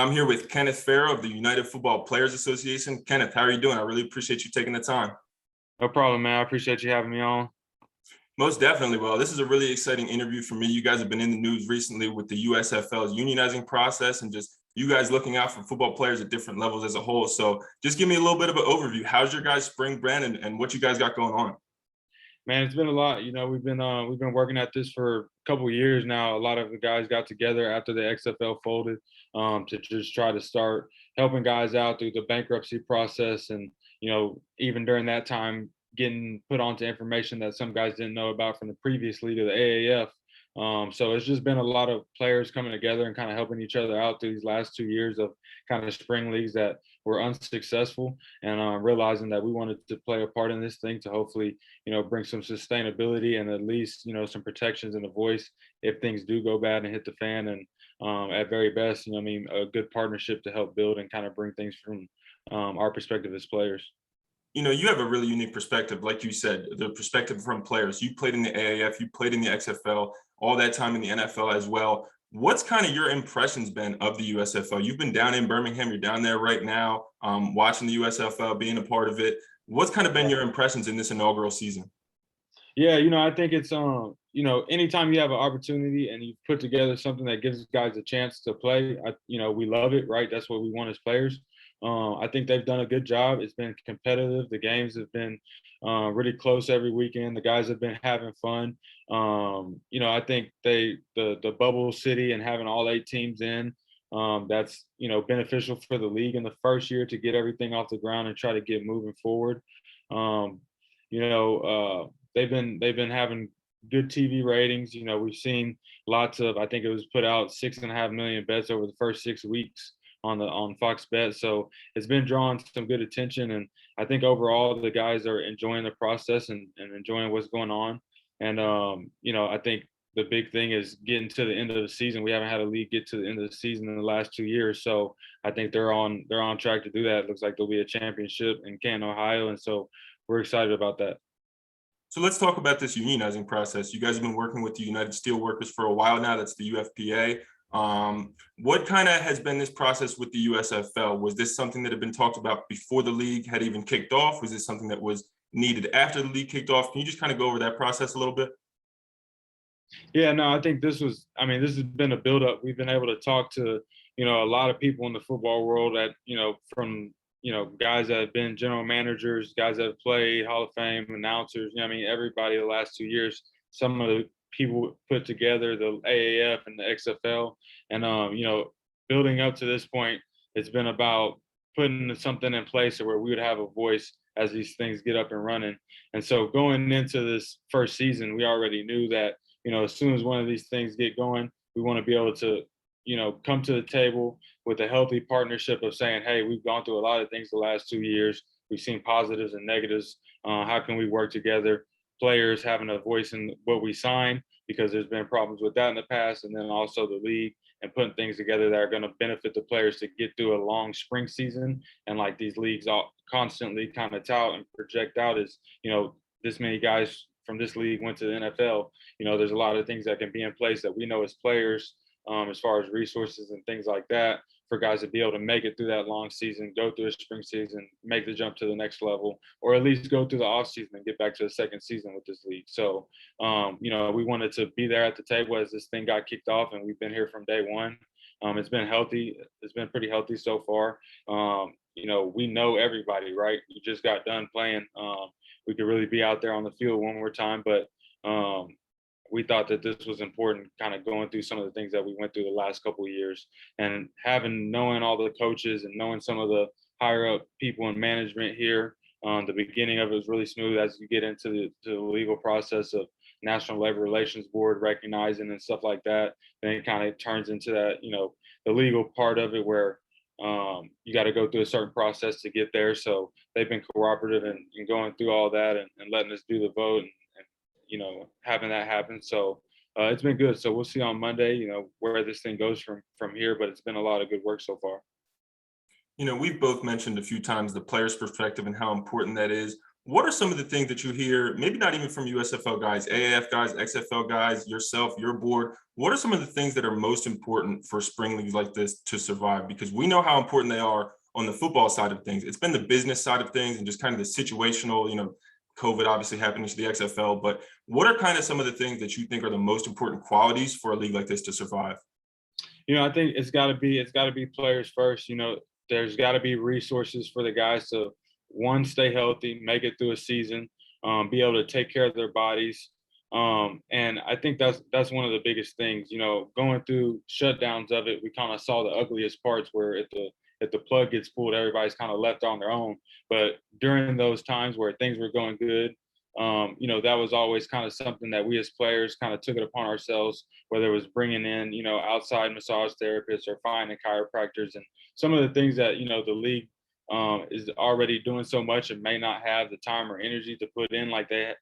I'm here with Kenneth Farrow of the United Football Players Association. Kenneth, how are you doing? I really appreciate you taking the time. No problem, man. I appreciate you having me on. Most definitely. Well, this is a really exciting interview for me. You guys have been in the news recently with the USFL's unionizing process and just you guys looking out for football players at different levels as a whole. So just give me a little bit of an overview. How's your guys' spring brand and what you guys got going on? Man, it's been a lot. We've been working at this for a couple of years now. A lot of the guys got together after the XFL folded to just try to start helping guys out through the bankruptcy process, and even during that time, getting put onto information that some guys didn't know about from the previous league of the AAF. So it's just been a lot of players coming together and kind of helping each other out through these last 2 years of kind of spring leagues that were unsuccessful, and realizing that we wanted to play a part in this thing to hopefully, bring some sustainability and at least, some protections and a voice if things do go bad and hit the fan. And at very best, a good partnership to help build and kind of bring things from our perspective as players. You have a really unique perspective, like you said, the perspective from players. You played in the AAF, you played in the XFL, all that time in the NFL as well. What's kind of your impressions been of the USFL? You've been down in Birmingham, you're down there right now, watching the USFL, being a part of it. What's kind of been your impressions in this inaugural season? Yeah, I think it's anytime you have an opportunity and you put together something that gives guys a chance to play, we love it, right? That's what we want as players. I think they've done a good job. It's been competitive. The games have been really close every weekend. The guys have been having fun. I think the bubble city and having all 8 teams in, that's beneficial for the league in the first year to get everything off the ground and try to get moving forward. You know, they've been having good TV ratings. We've seen lots of, I think it was put out 6.5 million bets over the first 6 weeks on Fox Bet. So it's been drawing some good attention. And I think overall the guys are enjoying the process and enjoying what's going on. And, I think the big thing is getting to the end of the season. We haven't had a league get to the end of the season in the last 2 years. So I think they're on track to do that. It looks like there'll be a championship in Canton, Ohio. And so we're excited about that. So let's talk about this unionizing process. You guys have been working with the United Steelworkers for a while now. That's the UFPA. What kind of has been this process with the USFL? Was this something that had been talked about before the league had even kicked off? Was this something that was needed after the league kicked off? Can you just kind of go over that process a little bit? Yeah, no, I think this has been a buildup. We've been able to talk to, a lot of people in the football world that, from, guys that have been general managers, guys that have played, Hall of Fame announcers, everybody the last 2 years. Some of the people put together the AAF and the XFL, and building up to this point, it's been about putting something in place where we would have a voice as these things get up and running. And so going into this first season, we already knew that as soon as one of these things get going, we want to be able to come to the table with a healthy partnership of saying, hey, we've gone through a lot of things the last 2 years. We've seen positives and negatives. How can we work together? Players having a voice in what we sign, because there's been problems with that in the past, and then also the league and putting things together that are going to benefit the players to get through a long spring season. And like these leagues all constantly kind of tout and project out is, this many guys from this league went to the NFL. There's a lot of things that can be in place that we know as players, as far as resources and things like that, for guys to be able to make it through that long season, go through a spring season, make the jump to the next level, or at least go through the off season and get back to the second season with this league. So, we wanted to be there at the table as this thing got kicked off, and we've been here from day one. It's been healthy. It's been pretty healthy so far. We know everybody, right? We just got done playing. We could really be out there on the field one more time, but we thought that this was important, kind of going through some of the things that we went through the last couple of years, and knowing all the coaches and knowing some of the higher up people in management here. The beginning of it was really smooth. As you get into the legal process of National Labor Relations Board recognizing and stuff like that, then it kind of turns into that, the legal part of it where you got to go through a certain process to get there. So they've been cooperative in going through all that and letting us do the vote and having that happen. So it's been good. So we'll see on Monday, where this thing goes from here, but it's been a lot of good work so far. We've both mentioned a few times the player's perspective and how important that is. What are some of the things that you hear, maybe not even from USFL guys, AAF guys, XFL guys, yourself, your board? What are some of the things that are most important for spring leagues like this to survive? Because we know how important they are on the football side of things. It's been the business side of things and just kind of the situational, COVID obviously happening to the XFL. But what are kind of some of the things that you think are the most important qualities for a league like this to survive? I think it's got to be players first. There's got to be resources for the guys to, one, stay healthy, make it through a season, be able to take care of their bodies. And I think that's one of the biggest things. Going through shutdowns of it, we kind of saw the ugliest parts where if the plug gets pulled, everybody's kind of left on their own. But during those times where things were going good, that was always kind of something that we as players kind of took it upon ourselves, whether it was bringing in, outside massage therapists or finding chiropractors, and some of the things that, the league is already doing so much and may not have the time or energy to put in like they,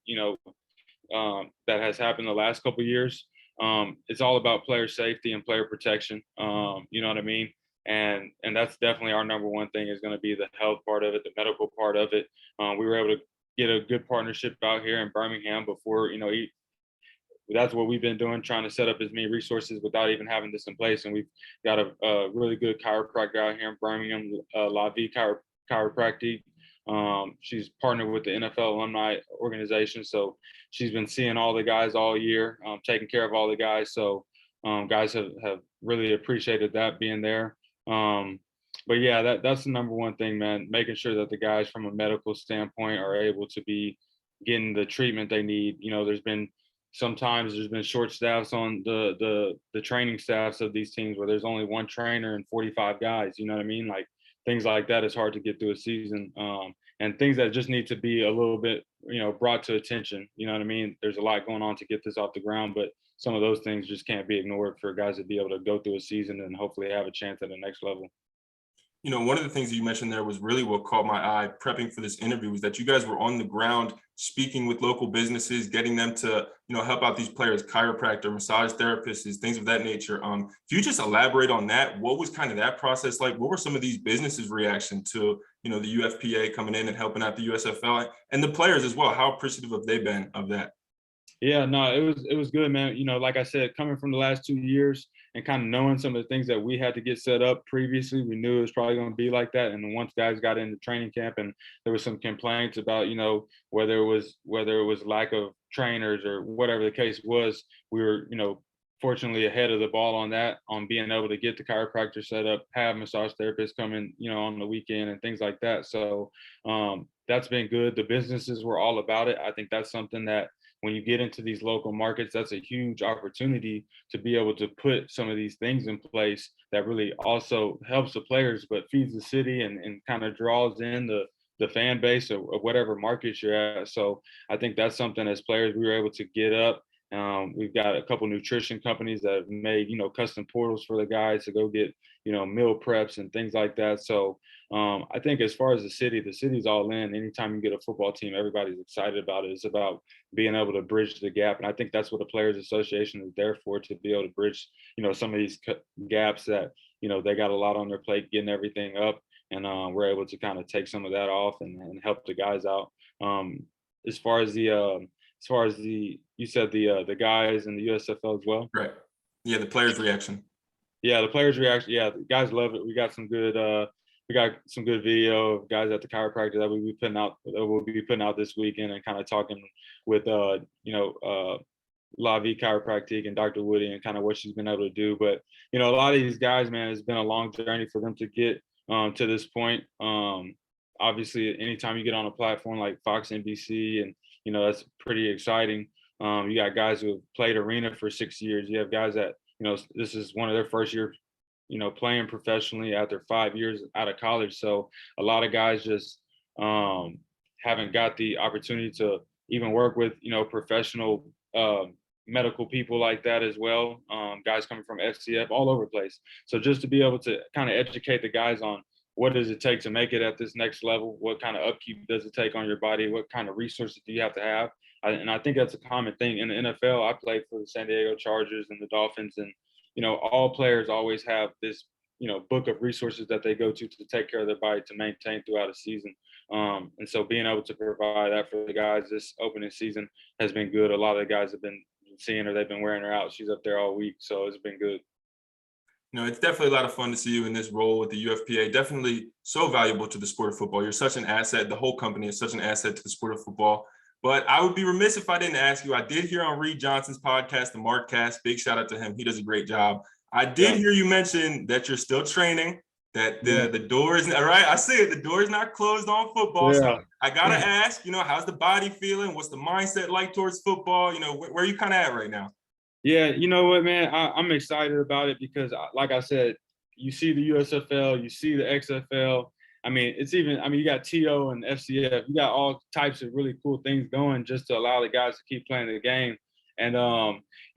that has happened the last couple of years. It's all about player safety and player protection. You know what I mean? And that's definitely our number one thing is going to be the health part of it, the medical part of it. We were able to get a good partnership out here in Birmingham before, that's what we've been doing, trying to set up as many resources without even having this in place. And we've got a really good chiropractor out here in Birmingham, La Vie Chiropractic. She's partnered with the NFL alumni organization. So she's been seeing all the guys all year, taking care of all the guys. So guys have really appreciated that being there. But yeah, that's the number one thing, man, making sure that the guys from a medical standpoint are able to be getting the treatment they need. Sometimes there's been short staffs on the training staffs of these teams where there's only one trainer and 45 guys, you know what I mean? Like things like that is hard to get through a season. And things that just need to be a little bit, brought to attention, you know what I mean? There's a lot going on to get this off the ground, but some of those things just can't be ignored for guys to be able to go through a season and hopefully have a chance at the next level. One of the things that you mentioned there was really what caught my eye prepping for this interview was that you guys were on the ground speaking with local businesses, getting them to, help out these players, chiropractor, massage therapists, things of that nature. If you just elaborate on that, what was kind of that process like? What were some of these businesses' reaction to, the UFPA coming in and helping out the USFL and the players as well? How appreciative have they been of that? Yeah, no, it was good, man. Like I said, coming from the last 2 years and kind of knowing some of the things that we had to get set up previously, we knew it was probably going to be like that. And then once guys got into training camp and there was some complaints about, whether it was lack of trainers or whatever the case was, we were, fortunately ahead of the ball on that, on being able to get the chiropractor set up, have massage therapists come in, on the weekend and things like that. So that's been good. The businesses were all about it. I think that's something that when you get into these local markets, that's a huge opportunity to be able to put some of these things in place that really also helps the players, but feeds the city and kind of draws in the fan base of whatever market you're at. So I think that's something as players we were able to get up. We've got a couple nutrition companies that have made, custom portals for the guys to go get, meal preps and things like that. So I think as far as the city's all in. Anytime you get a football team, everybody's excited about it. It's about being able to bridge the gap. And I think that's what the Players Association is there for, to be able to bridge, some of these gaps that, they got a lot on their plate, getting everything up. And we're able to kind of take some of that off and help the guys out. As far as you said the guys in the USFL as well. Right. Yeah, the players' reaction. Yeah, the players' reaction. Yeah, the guys love it. We got some good video of guys at the chiropractor that we'll be putting out this weekend, and kind of talking with La Vie Chiropractic and Dr. Woody and kind of what she's been able to do. But a lot of these guys, man, it's been a long journey for them to get to this point. Obviously, anytime you get on a platform like Fox, NBC, and that's pretty exciting. You got guys who have played arena for 6 years. You have guys that this is one of their first year, playing professionally after 5 years out of college. So a lot of guys just haven't got the opportunity to even work with, professional medical people like that as well. Guys coming from FCF all over the place. So just to be able to kind of educate the guys on what does it take to make it at this next level? What kind of upkeep does it take on your body? What kind of resources do you have to have? And I think that's a common thing in the NFL. I played for the San Diego Chargers and the Dolphins, and all players always have this book of resources that they go to take care of their body to maintain throughout a season. And so being able to provide that for the guys this opening season has been good. A lot of the guys have been seeing her, they've been wearing her out. She's up there all week, so it's been good. It's definitely a lot of fun to see you in this role with the UFPA. Definitely so valuable to the sport of football. You're such an asset. The whole company is such an asset to the sport of football. But I would be remiss if I didn't ask you. I did hear on Reed Johnson's podcast, the Markcast. Big shout out to him. He does a great job. I did hear you mention that you're still training, that the door is all right. I see it. The door is not closed on football. Yeah. So I gotta ask, how's the body feeling? What's the mindset like towards football? Where are you kind of at right now? Yeah, you know what, man? I'm excited about it because, like I said, you see the USFL, you see the XFL. You got TO and FCF. You got all types of really cool things going just to allow the guys to keep playing the game. And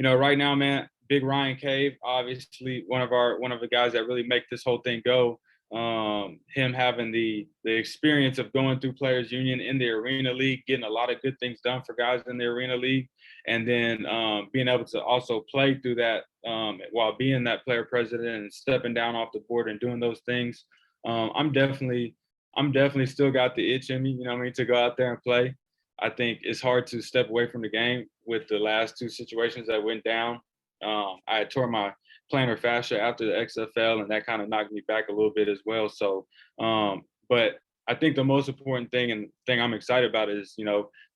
right now, man, Big Ryan Cave, obviously one of the guys that really make this whole thing go. Him having the experience of going through Players Union in the Arena League, getting a lot of good things done for guys in the Arena League, and then being able to also play through that while being that player president and stepping down off the board and doing those things. I'm definitely still got the itch in me, to go out there and play. I think it's hard to step away from the game with the last two situations that went down. I had tore my plantar fascia after the XFL, and that kind of knocked me back a little bit as well. So, but I think the most important thing I'm excited about is,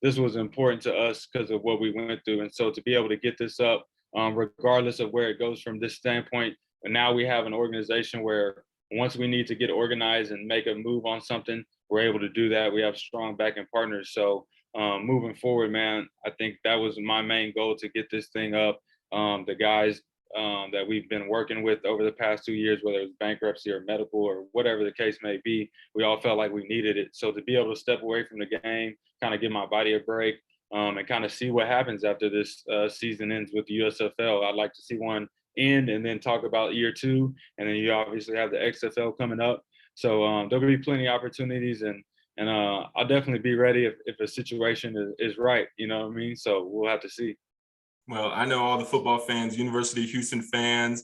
this was important to us because of what we went through. And so to be able to get this up, regardless of where it goes from this standpoint, and now we have an organization where once we need to get organized and make a move on something, we're able to do that. We have strong backing partners. So moving forward, man, I think that was my main goal, to get this thing up. The guys that we've been working with over the past 2 years, whether it's bankruptcy or medical or whatever the case may be, we all felt like we needed it. So to be able to step away from the game, kind of give my body a break, and kind of see what happens after this season ends with the USFL. I'd like to see one end and then talk about year two. And then you obviously have the XFL coming up. So there'll be plenty of opportunities, and I'll definitely be ready if a situation is right, So we'll have to see. Well, I know all the football fans, University of Houston fans,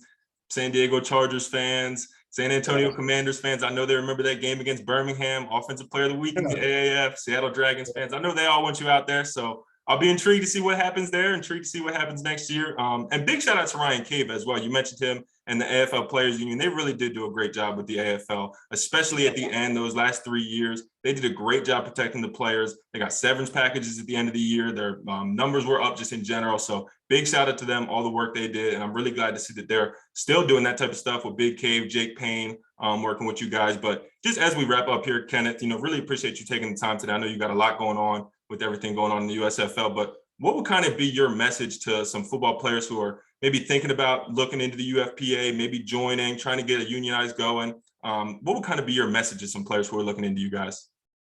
San Diego Chargers fans, San Antonio Commanders fans. I know they remember that game against Birmingham, Offensive Player of the Week in the AAF, Seattle Dragons fans. I know they all want you out there. So I'll be intrigued to see what happens there, intrigued to see what happens next year. And big shout out to Ryan Cave as well. You mentioned him and the AFL Players Union. They really did do a great job with the AFL, especially at the end, those last 3 years. They did a great job protecting the players. They got severance packages at the end of the year. Their numbers were up just in general. So big shout out to them, all the work they did. And I'm really glad to see that they're still doing that type of stuff with Big Cave, Jake Payne, working with you guys. But just as we wrap up here, Kenneth, really appreciate you taking the time today. I know you got a lot going on with everything going on in the USFL, but what would kind of be your message to some football players who are maybe thinking about looking into the UFPA, maybe joining, trying to get a unionized going? What would kind of be your message to some players who are looking into you guys?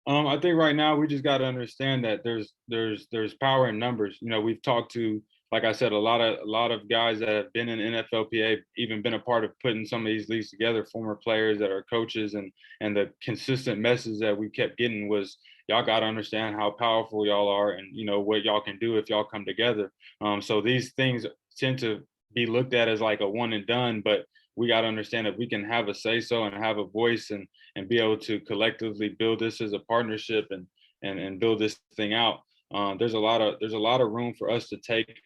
I think right now we just got to understand that there's power in numbers. We've talked to, like I said, a lot of guys that have been in NFLPA, even been a part of putting some of these leagues together, former players that are coaches, and the consistent message that we kept getting was, y'all got to understand how powerful y'all are, and what y'all can do if y'all come together. So these things tend to be looked at as like a one and done, but we got to understand that we can have a say so and have a voice and be able to collectively build this as a partnership and build this thing out. There's a lot of room for us to take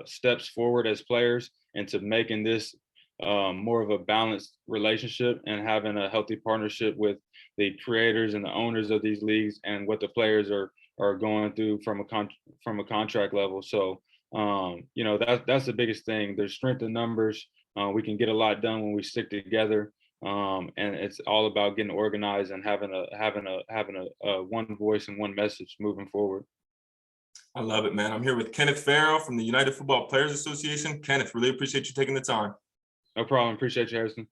steps forward as players and to making this more of a balanced relationship and having a healthy partnership with the creators and the owners of these leagues and what the players are going through from a contract level. So that's the biggest thing. There's strength in numbers. We can get a lot done when we stick together, and it's all about getting organized and having a one voice and one message moving forward. I love it, man. I'm here with Kenneth Farrow from the United Football Players Association. Kenneth, really appreciate you taking the time. No problem. Appreciate you, Harrison.